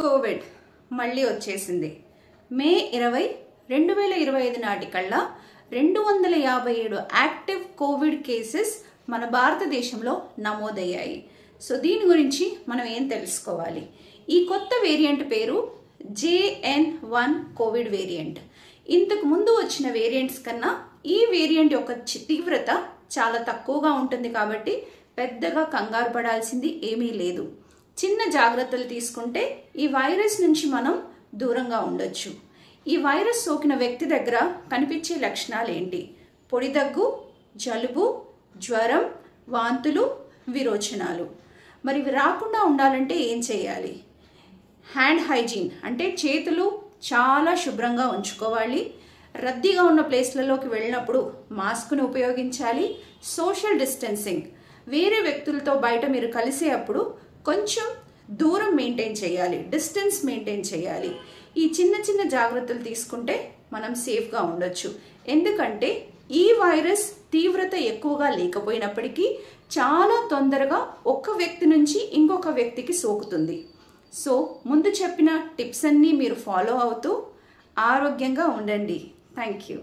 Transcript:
Covid మళ్ళీ వచ్చేసింది. మే 20, 2025 నాటికల్లా 257 active Covid cases మన భారతదేశంలో నమోదయ్యాయి. సో దీని గురించి మనం ఏం తెలుసుకోవాలి? ఈ కొత్త వేరియంట్ పేరు JN.1 కోవిడ్ వేరియంట్. ఇంతకు ముందు వచ్చిన వేరియంట్స్ కన్నా ఈ వేరియంట్ యొక్క తీవ్రత చాలా తక్కువగా ఉంటుంది కాబట్టి పెద్దగా కంగారు పడాల్సింది ఏమీ లేదు. చిన్న జాగ్రత్తలు తీసుకుంటే ఈ వైరస్ నుంచి మనం దూరంగా ఉండొచ్చు. ఈ వైరస్ సోకిన వ్యక్తి దగ్గర కనిపించే లక్షణాలు ఏంటి? పొడి దగ్గు, జలుబు, జ్వరం, వాంతులు, విరోచనాలు. మరి ఇవి రాకుండా ఉండాలంటే ఏం చేయాలి? హ్యాండ్ హైజీన్ అంటే చేతులు చాలా శుభ్రంగా ఉంచుకోవాలి. రద్దీగా ఉన్న ప్లేస్లలోకి వెళ్ళినప్పుడు మాస్క్ను ఉపయోగించాలి. సోషల్ డిస్టెన్సింగ్, వేరే వ్యక్తులతో బయట మీరు కలిసే అప్పుడు కొంచెం దూరం మెయింటైన్ చేయాలి, డిస్టెన్స్ మెయింటైన్ చేయాలి. ఈ చిన్న చిన్న జాగ్రత్తలు తీసుకుంటే మనం సేఫ్గా ఉండొచ్చు. ఎందుకంటే ఈ వైరస్ తీవ్రత ఎక్కువగా లేకపోయినప్పటికీ చాలా తొందరగా ఒక వ్యక్తి నుంచి ఇంకొక వ్యక్తికి సోకుతుంది. సో ముందు చెప్పిన టిప్స్ అన్నీ మీరు ఫాలో అవుతూ ఆరోగ్యంగా ఉండండి. Thank you.